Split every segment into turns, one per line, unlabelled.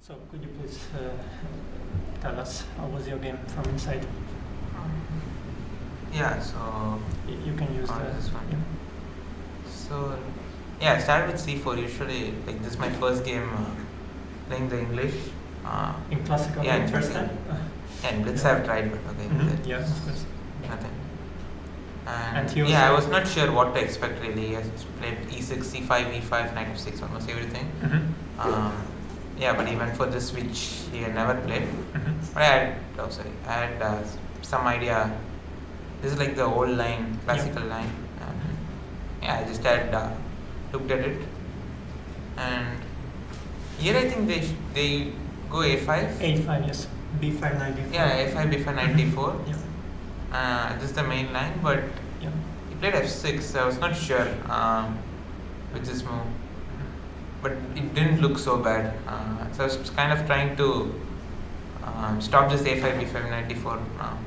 So could you please tell us how was your game from inside?
Yeah, so
You can use
this one.
Yeah.
So yeah, I started with C4. Usually, like this is my first game playing the English.
In classical,
yeah, in
first time?
Yeah, in Blitz I've tried, but okay,
Yeah, of course.
nothing.
And
yeah, I was not sure what to expect really. I played E6, C5, E5, knight f6, almost everything. Yeah, but even for this, which he had never played, but I had some idea. This is like the old line, classical line. Yeah, I just had looked at it, and here I think they go A5.
A5, yes. B5, knight d4.
Yeah, A5, B5, knight d4.
Yeah.
This is the main line, but
Yeah.
he played F6. So I was not sure with this move, but it didn't look so bad. So I was kind of trying to stop this A5, B5, knight d4 now.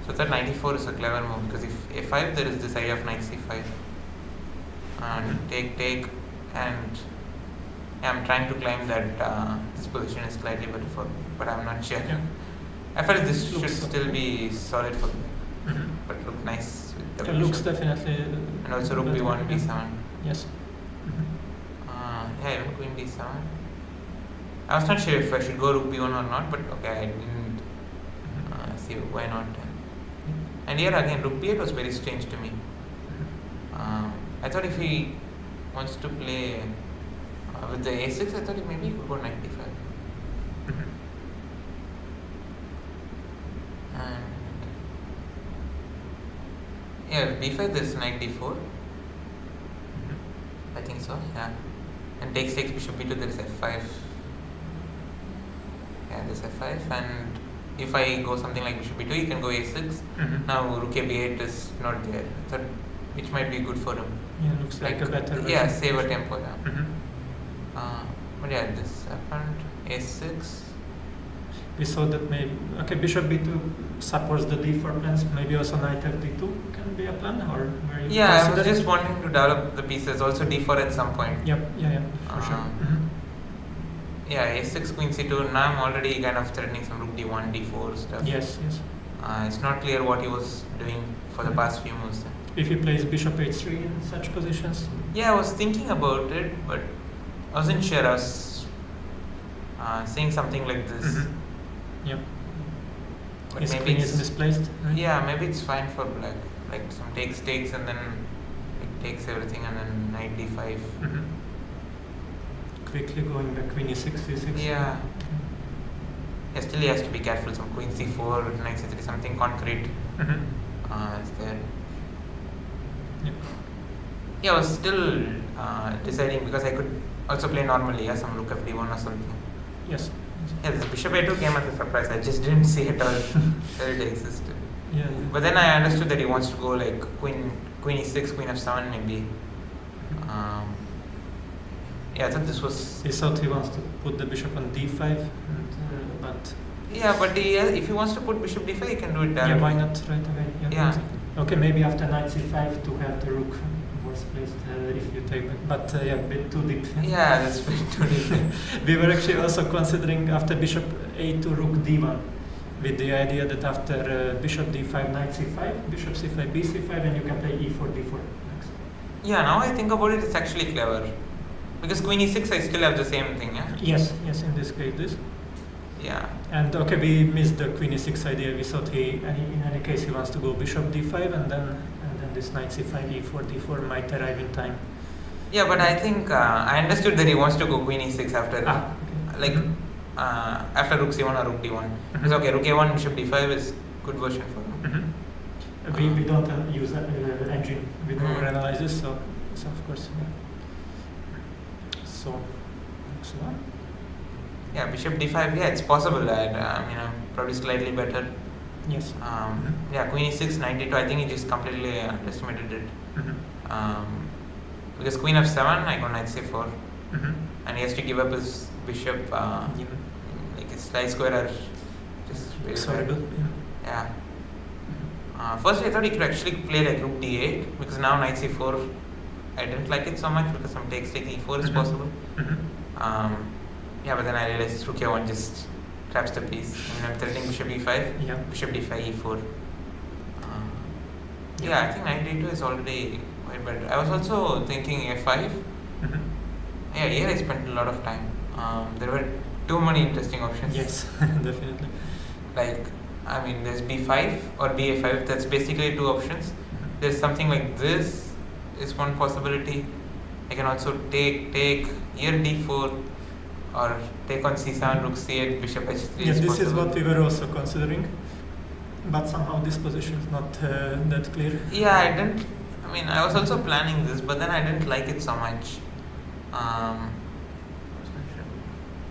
So that knight d4 is a clever move, because if A5, there is this idea of knight c5 and take, and yeah, I'm trying to claim that this position is slightly better for me, but I'm not sure.
Yeah.
I felt this should still be solid for me, but look nice with the
It looks
bishop.
definitely.
And also rook b1, b7.
Yes.
Yeah, even queen d7. I was not sure if I should go rook b1 or not, but okay, I didn't see why not. And here again, rook b8 was very strange to me. I thought if he wants to play with the a6, I thought maybe he could go knight d5. And yeah, b5 there's knight d4. I think so, yeah. And takes bishop b2, there is f5. Yeah, there's f5, and if I go something like bishop b2, he can go a6. Now rook a b8 is not there, so which might be good for him.
Yeah, looks like a better version.
Yeah, save a tempo, yeah. But yeah, this happened, a6.
We saw that maybe bishop b2 supports the d4 plans. Maybe also knight fd2 can be a plan, or were you
Yeah, I was
considering?
just wanting to develop the pieces. Also d4 at some point.
Yeah, for sure.
Yeah, a6, queen c2. Now I'm already kind of threatening some rook d1, d4 stuff.
Yes.
It's not clear what he was doing for the past few moves.
If he plays bishop h3 in such positions.
Yeah, I was thinking about it, but I wasn't sure. I was saying something like this.
Yeah.
But
His
maybe
queen
it's-
is misplaced. Right?
Yeah, maybe it's fine for black. Like some takes, and then it takes everything, and then knight d5.
Quickly going back, queen e6, c6.
Yeah. Yeah, still he has to be careful. Some queen c4, knight c3, something concrete is there.
Yep.
Yeah, I was still deciding, because I could also play normally, yeah, some rook fd1 or something.
Yes.
Yeah, this bishop a2 came as a surprise. I just didn't see it all that it existed.
Yeah.
But then I understood that he wants to go like queen e6, queen f7 maybe. Yeah, I thought this was...
He thought he wants to put the bishop on d5, and, but...
Yeah, but if he wants to put bishop d5, he can do it directly.
Yeah, why not right away?
Yeah.
Exactly. Okay, maybe after knight c5 to have the rook worse placed if you take it. But yeah, a bit too deep.
Yeah, that's a bit too deep.
We were actually also considering after bishop a2, rook d1, with the idea that after bishop d5, knight c5, bishop c5, bc5, and you can play e4, d4 next.
Yeah, now I think about it, it's actually clever. Because queen e6, I still have the same thing, yeah?
Yes, in this case, this.
Yeah.
And okay, we missed the queen e6 idea. We thought in any case he wants to go bishop d5, and then this knight c5, e4, d4 might arrive in time.
Yeah, but I think I understood that he wants to go queen e6 after,
Okay.
like, after rook c1 or rook d1. Because okay, rook a1, bishop d5 is good version for him.
We don't use engine with overanalysis, so of course. Yeah. So, next one.
Yeah, bishop d5, yeah, it's possible that, probably slightly better.
Yes.
Yeah, queen e6, knight d2, I think he just completely underestimated it. Because queen f7, I go knight c4. And he has to give up his bishop, like his slice square are just very
Horrible.
Yeah. First I thought he could actually play like rook d8, because now knight c4, I didn't like it so much, because some takes like e4 is possible. Yeah, but then I realized rook a1 just traps the piece. I mean, I'm threatening bishop e5,
Yeah.
bishop d5, e4. Yeah, I think knight d2 is already quite better. I was also thinking a5.
Mhm.
Yeah, here I spent a lot of time. There were too many interesting options.
Yes, definitely.
Like, I mean, there's b5 or ba5. That's basically two options. There's something like this is one possibility. I can also take here d4 or take on c7, rook c8, bishop h3.
Yeah,
is
this is
possible.
what we were also considering, but somehow this position is not that clear.
Yeah, I was also planning this, but then I didn't like it so much.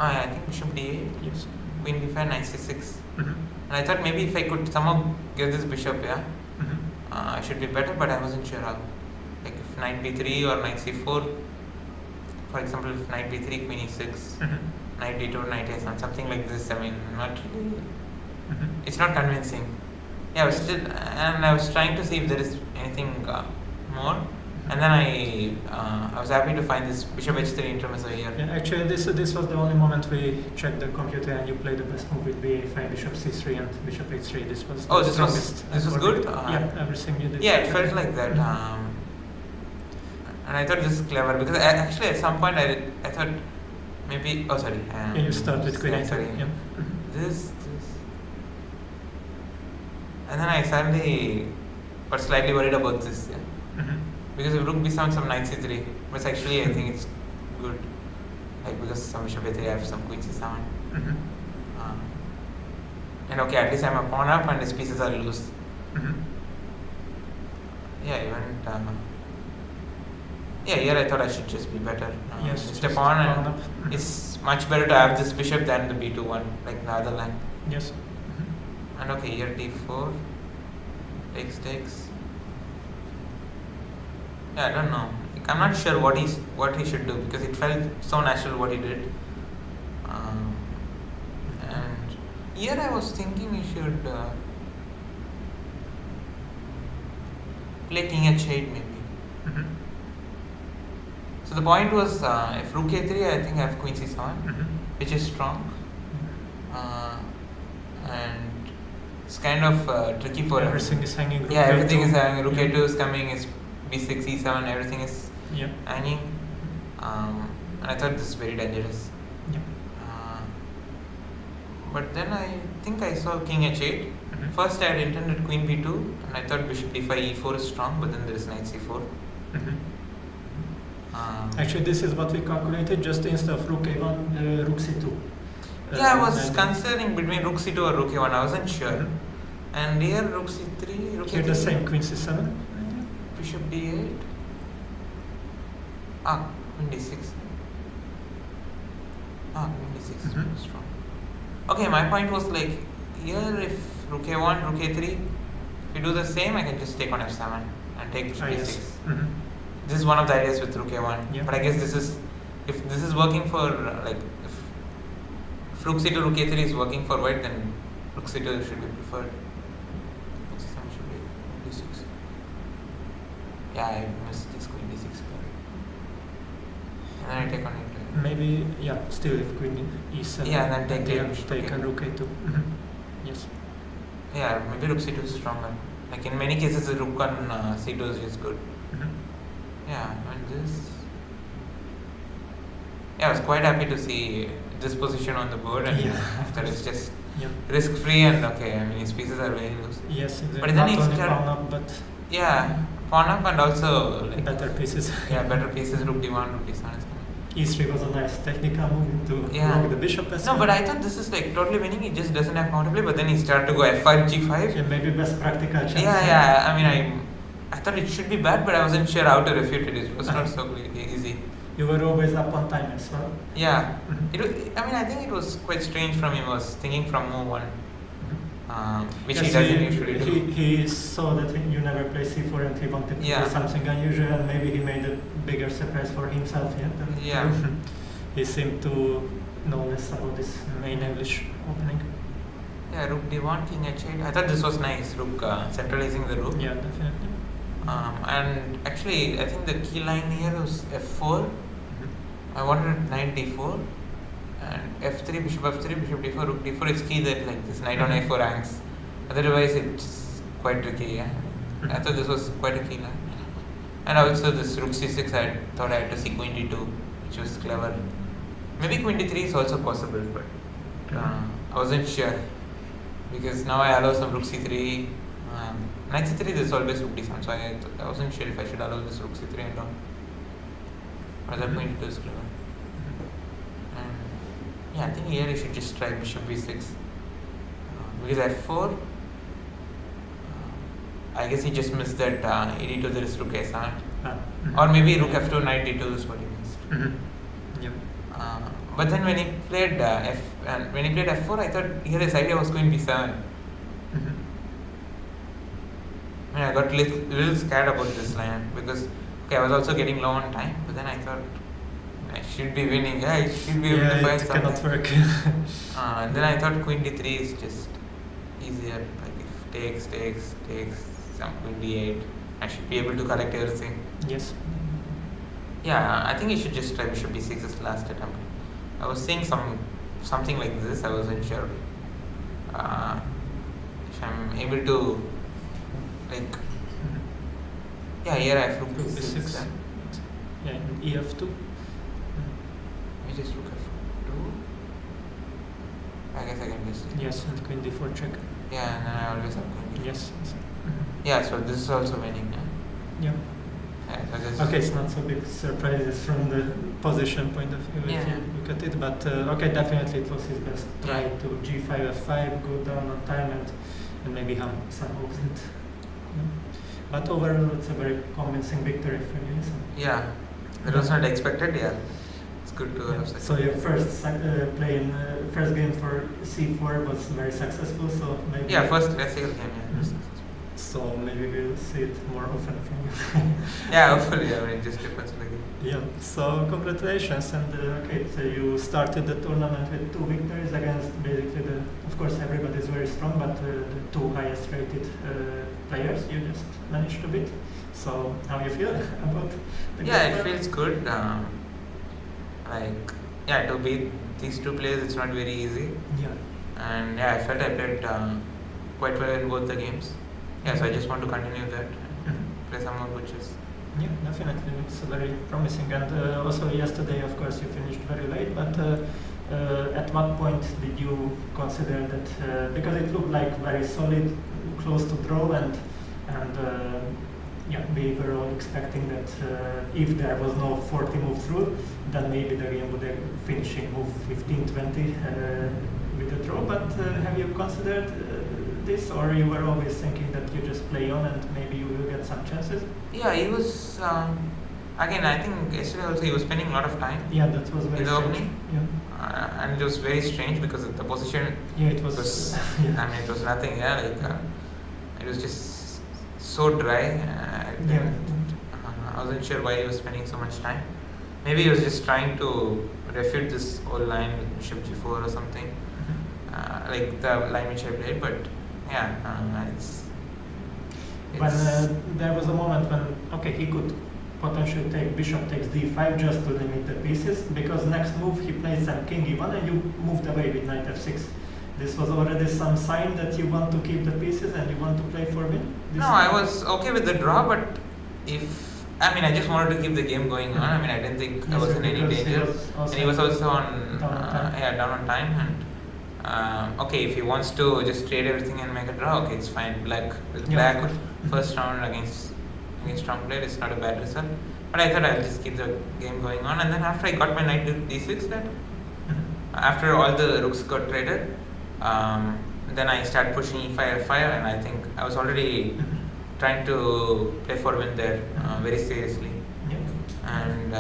I think bishop d8,
Yes.
queen d5, knight c6.
Mhm.
And I thought maybe if I could somehow get this bishop,
Mhm.
I should be better, but I wasn't sure how. Like if knight b3 or knight c4, for example, if knight b3, queen e6,
Mhm.
knight d2, knight a7, something like this. I mean, not really.
Mhm.
It's not convincing. Yeah, I was trying to see if there is anything more, and then I was happy to find this bishop h3 intermezzo here.
Yeah, actually, this was the only moment we checked the computer and you played the best move with ba5, bishop c3, and bishop h3. This was the strongest.
This was good.
Yeah, everything you did.
Yeah, it felt like that. And I thought this is clever because actually at some point I thought maybe
And you start with queen
yeah,
a2.
sorry.
Yeah. Mhm.
This, and then I suddenly got slightly worried about this. Yeah.
Mhm.
Because if rook b7, some knight c3, but actually I think it's good. Like because some bishop a3, I have some queen c7.
Mhm.
And okay, at least I'm a pawn up and his pieces are loose.
Mhm.
Yeah, here I thought I should just be better.
Yes,
just a
just
pawn,
pawn
and
up. Mhm.
it's much better to have this bishop than the b2 one, like the other line.
Yes. Mhm.
And okay, here d4, takes. Yeah, I don't know. Like, I'm not sure what he should do because it felt so natural what he did. And here I was thinking he should play king h8 maybe.
Mhm.
So the point was if rook a3, I think I have queen c7,
Mhm.
which is strong. And it's kind of tricky for
Everything is hanging. Rook
Yeah, everything
a2.
is hanging. Rook
Yeah.
a2 is coming, is b6, e7, everything is
Yeah.
hanging. And I thought this is very dangerous.
Yeah.
But then I think I saw king h8.
Mhm.
First I had intended queen b2, and I thought bishop d5, e4 is strong, but then there is knight c4.
Mhm.
Actually,
this is what we calculated. Just instead of rook a1, rook c2.
Yeah, I was
and
considering between rook c2 or rook a1. I wasn't sure.
Mhm.
And here rook c3, rook
Here
a3,
the same, queen c7.
bishop d8. Queen d6. Queen d6 is
Mhm.
very strong. Okay, my point was like here if rook a1, rook a3, if you do the same, I can just take on f7 and take bishop d6.
Yes. Mhm.
This is one of the ideas with rook a1.
Yeah.
But I guess if this is working for like if rook c2, rook a3 is working for white, then rook c2 should be preferred. Rook c7 should be d6. Yeah, I missed this queen d6. And then I take on it.
Maybe, still if queen e7.
Yeah, and then
take and rook a2. Mhm. Yes.
Yeah, maybe rook c2 is stronger. Like in many cases, the rook on c2 is just good.
Mhm.
Yeah, and this. Yeah, I was quite happy to see this position on the board, and after it's just
Yeah.
risk free and okay. I mean, his pieces are very loose.
Yes, exactly.
But then
Not
he
only
started-
pawn up, but
Yeah, pawn up and also like
better pieces.
better pieces. Rook d1, rook d7 is coming.
E3 was a nice technical move to
Yeah.
block the bishop as
No,
well.
but I thought this is like totally winning. He just doesn't have counterplay, but then he started to go f5, g5.
Yeah, maybe best practical chance.
Yeah. I mean, I thought it should be bad, but I wasn't sure how to refute it. It was not so easy.
You were always up on time as well.
Yeah,
Mhm.
I think it was quite strange from him. I was thinking from move one, which
Yes,
he doesn't usually do.
He saw that you never play c4 and he wanted to
Yeah.
do something unusual, and maybe he made a bigger surprise for himself.
Yeah.
He seemed to know less about this main English opening.
Yeah, rook d1, king h8. I thought this was nice. Rook centralizing the rook.
Yeah, definitely.
And actually, I think the key line here was f4. I wanted knight d4. And f3, bishop f3, bishop d4, rook d4. It's key that like this knight on a4 hangs. Otherwise, it's quite tricky. Yeah? I thought this was quite a key line. And also this rook c6, I thought I had to see queen d2, which was clever. Maybe queen d3 is also possible, but I wasn't sure. Because now I allow some rook c3. Knight c3, there's always rook d7, so I wasn't sure if I should allow this rook c3 and all. Or that queen d2 is clever. And yeah, I think here I should just try bishop b6. Because f4, I guess he just missed that e2, there is rook a7. Or maybe rook f2, knight d2 is what he missed.
Yep.
But then when he played f4, I thought here his idea was going b7. I got a little scared about this line because I was also getting low on time, but then I thought I should be winning. Yeah, I should be able to find something.
Cannot work.
And then I thought queen d3 is just easier. Like if takes, some queen d8, I should be able to collect everything.
Yes.
Yeah, I think you should just try bishop b6 as last attempt. I was seeing something like this. I wasn't sure if I'm able to like. Yeah, here I have rook b6.
Yeah, and ef2.
Let me just look at 2. I guess I can just.
Yes, and queen d4 check.
Yeah, and then I always have queen d4.
Yes.
Yeah, so this is also winning.
Yeah.
So
okay, it's not so big surprises from the position point of view if you look at it, but okay, definitely it was his best try to g5, f5, go down on time and maybe have some hopes that. But overall, it's a very convincing victory for you.
Yeah, it was not expected. Yeah, it's good to have.
So your first play in first game for c4 was very successful. So maybe
first classical game. Yeah.
So maybe we'll see it more often from you.
Yeah, hopefully. I mean, it just depends on the game.
Yeah. So congratulations, and okay, so you started the tournament with 2 victories against basically of course everybody is very strong, but the 2 highest rated players you just managed to beat. So how you feel about the game?
It feels good. To beat these 2 players, it's not very easy.
Yeah.
And I felt I played quite well in both the games. Yeah, so I just want to continue that, play some more coaches.
Yeah, definitely. It's very promising. And also yesterday, of course, you finished very late, but at what point did you consider that, because it looked like very solid, close to draw, and we were all expecting that if there was no 40 move through, then maybe the game would finishing move 15-20 with a draw. But have you considered this, or you were always thinking that you just play on and maybe you will get some chances?
Yeah, he was. Again, I think yesterday also he was spending a lot of time.
Yeah, that was very
in the
strange.
opening.
Yeah.
And it was very strange because of the position.
Yeah, it was.
I mean, it was nothing. Yeah, it was just so dry. I wasn't sure why he was spending so much time. Maybe he was just trying to refute this whole line with bishop g4 or something, like the line which I played. But it's
when there was a moment when he could potentially take bishop takes d5 just to limit the pieces, because next move he plays some king e1 and you moved away with knight f6. This was already some sign that you want to keep the pieces and you want to play for win?
I was okay with the draw, but I just wanted to keep the game going on. I mean, I didn't think I was in any danger. And he was also down on time. And if he wants to just trade everything and make a draw, okay, it's fine. Black first round against strong player, it's not a bad result. But I thought I'll just keep the game going on. And then after I got my knight to d6, after all the rooks got traded, then I started pushing e5, f5, and I think I was already trying to play for win there very seriously. And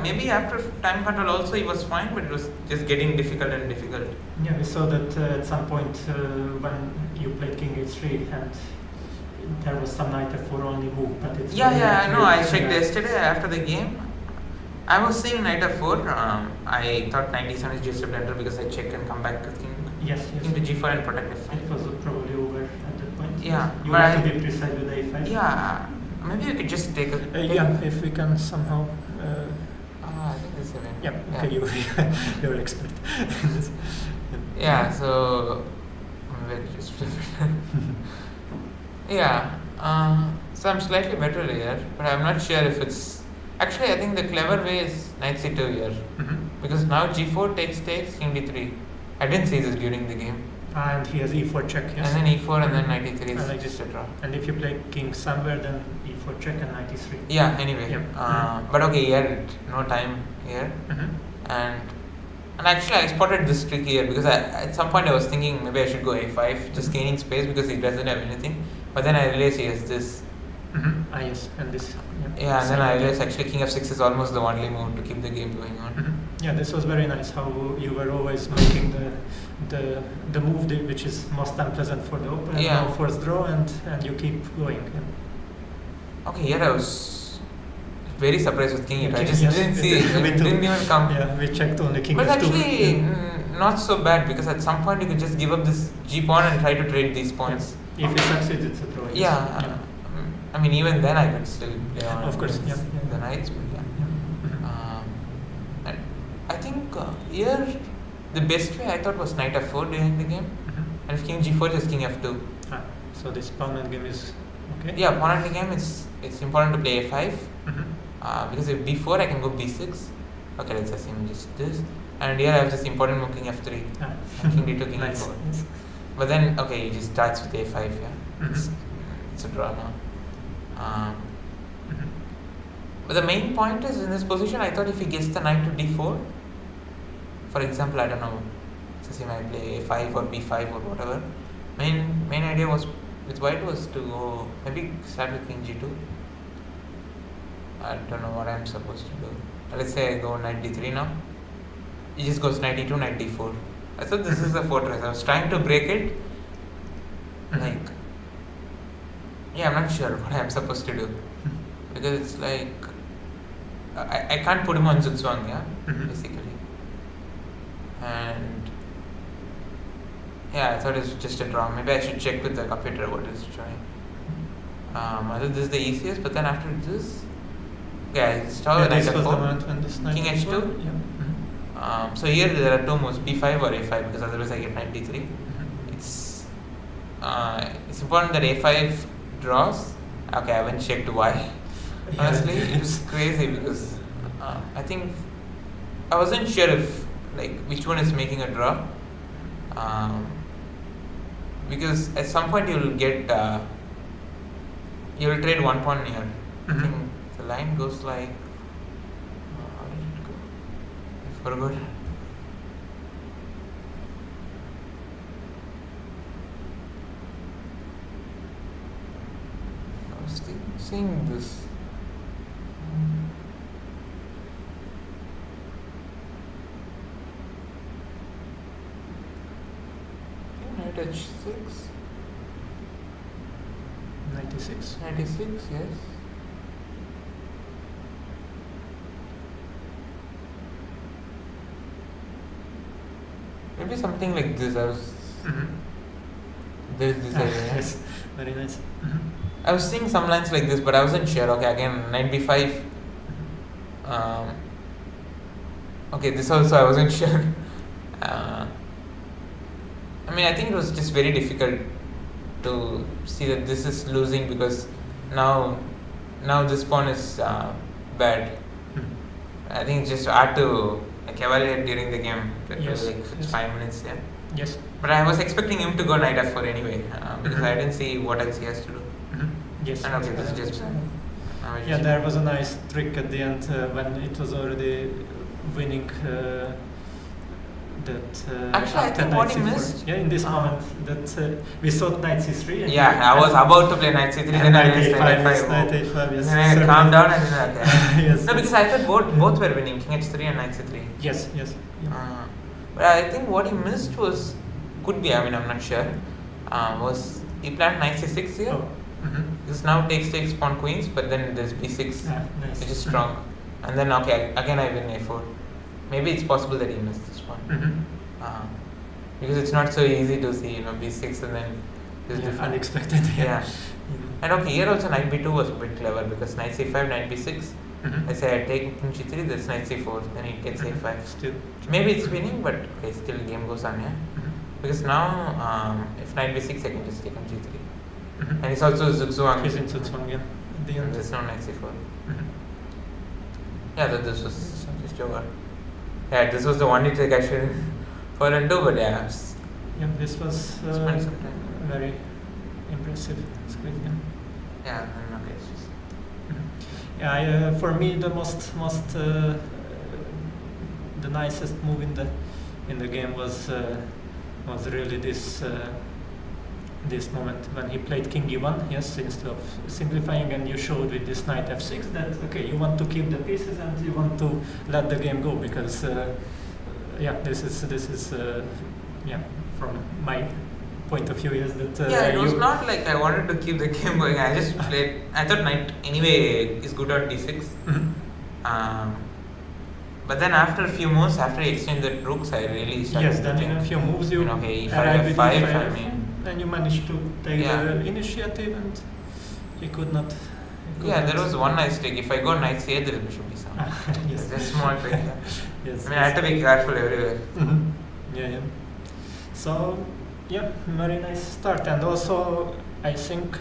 maybe after time control also he was fine, but it was just getting difficult and difficult.
Yeah, we saw that at some point when you played king h3 and there was some knight f4 only move, but it's...
I checked yesterday after the game. I was seeing knight f4. I thought knight d7 is just a blunder because I check and come back to king into g4 and protect f5.
It was probably over at that point.
Yeah.
You want to be precise with a5.
Yeah. Maybe we could just take a...
if we can somehow...
I think c7.
Yeah, okay, you're expert.
Yeah, so maybe I just flip it. Yeah, so I'm slightly better here, but I'm not sure if it's. Actually, I think the clever way is knight c2 here, because now g4 takes king d3. I didn't see this during the game.
And he has e4 check, yes.
And then e4 and then knight e3 is
like
just a draw.
And if you play king somewhere, then e4 check and knight e3.
Yeah, anyway. But okay, here, no time here. And actually, I spotted this trick here because at some point I was thinking maybe I should go a5, just gaining space because he doesn't have anything. But then I realized he has this.
Yes, and this.
Yeah, and then I realized actually king f6 is almost the only move to keep the game going on.
Yeah, this was very nice how you were always making the move which is most unpleasant for the opponent.
Yeah.
No forced draw, and you keep going.
Okay, here I was very surprised with king e2. I just
Yes,
didn't see it didn't even come.
Yeah, we checked only king
But
f2.
actually, not so bad because at some point you could just give up this g pawn and try to trade these points.
If you succeed, it's a draw. Yes.
Yeah. I mean, even then I could still play on.
Of course, yeah.
The knights, but and I think here the best way I thought was knight f4 during the game, and if king g4 just king f2.
So this pawn end game is okay.
Yeah, pawn end game it's important to play a5 because if d4 I can go b6. Okay, let's assume just this, and here I have this important move king f3, king d2, king
Nice.
e4.
Yes.
But then okay, he just starts with a5. Yeah, it's a draw now. But the main point is in this position, I thought if he gets the knight to d4, for example, I don't know, let's assume I play a5 or b5 or whatever. Main idea was with white was to go maybe start with king g2. I don't know what I'm supposed to do. Let's say I go knight d3 now. He just goes knight e2, knight d4. I thought this is a fortress. I was trying to break it. Yeah, I'm not sure what I'm supposed to do because it's like I can't put him on zugzwang, basically. And yeah, I thought it's just a draw. Maybe I should check with the computer what it's showing. I thought this is the easiest, but then after this, okay, I start knight f4, king h2.
Yeah.
So here there are two moves, b5 or a5, because otherwise I get knight d3. It's important that a5 draws. Okay, I haven't checked why. Honestly, it was crazy because I think I wasn't sure if which one is making a draw. Because at some point you'll get you'll trade one pawn here. I think the line goes like how did it go? I forgot. I was seeing this. Knight h6.
96.
96, yes. Maybe something like this. There's this idea.
Yes, very nice.
I was seeing some lines like this, but I wasn't sure. Okay, again, knight b5. Okay, this also I wasn't sure. I mean, I think it was just very difficult to see that this is losing because now this pawn is bad. I think it's just hard to evaluate during the game.
Yes,
It's 5 minutes there.
Yes.
But I was expecting him to go knight f4 anyway because I didn't see what else he has to do.
Yes.
And okay, this is just.
Yeah, there was a nice trick at the end when it was already winning.
Actually, I think what he missed.
Yeah, in this moment that we saw knight c3. And
I was about to play knight c3, then I realized knight
a5. Yes.
Then I calmed down and then
Yes.
No, because I thought both were winning, king h3 and knight c3.
Yes.
But I think what he missed could be, I'm not sure, was he planned knight c6 here. This now takes pawn queens, but then there's b6,
nice.
which is strong. And then, okay, again I win a4. Maybe it's possible that he missed this one. Because it's not so easy to see, b6 and then this different.
Unexpected.
Yeah. And okay, here also knight b2 was a bit clever because knight c5, knight b6. I say I take king g3, that's knight c4, then he takes a5.
Still.
Maybe it's winning, but okay, still game goes on, yeah. Because now, if knight b6, I can just take on g3. And it's also zugzwang.
He's in zugzwang, yeah. At the end.
There's no knight c4. Yeah, this was just over. Yeah, this was the only trick I should fall into, but yeah.
Yeah, this was
Spent some time.
very impressive split, yeah.
Yeah, and okay, it's just.
Yeah, for me the most the nicest move in the game was really this moment when he played king e1. Yes, instead of simplifying, and you showed with this knight f6 that okay, you want to keep the pieces and you want to let the game go, because yeah, this is yeah, from my point of view is that
Yeah, it was not like I wanted to keep the game going. I just played. I thought knight anyway is good on d6. But then after a few moves, after I exchanged the rooks, I really started.
Yes, then in a few moves you
okay, if
arrive
I
with
have 5,
e5,
I mean.
then you managed to take
Yeah.
the initiative, and he could not.
Yeah, there was one nice trick. If I go knight c8, there is bishop b7.
Yes.
It's a small trick. Yeah.
Yes.
I mean, I had to be careful everywhere.
Yeah, yeah. So, yeah, very nice start, and also I think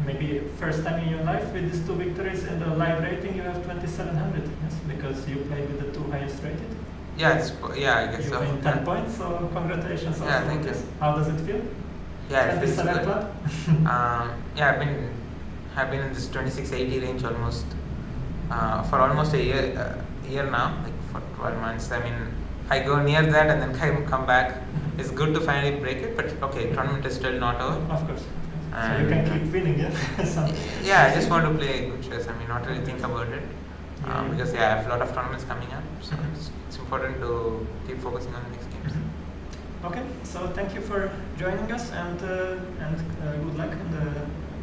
maybe first time in your life with these 2 victories in the live rating you have 2700. Yes, because you played with the 2 highest rated.
Yeah, I guess
You
so.
win 10 points, so congratulations.
Yeah,
also
thank
on
you.
this. How does it feel?
Yeah, it feels
27
good.
club?
Yeah, I've been in this 2680 range almost for almost a year now, like for 12 months. I mean, I go near that and then come back. It's good to finally break it, but okay, tournament is still not over.
Of course. So
And
you can keep winning, yeah?
yeah, I just want to play good chess. I mean, not really think about it because yeah, I have a lot of tournaments coming up, so it's important to keep focusing on the next games.
Okay, so thank you for joining us, and good luck in the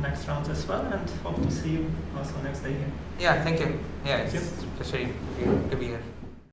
next rounds as well, and hope to see you also next day here.
Yeah, thank you. Yeah, it's
Thank you.
especially to be here.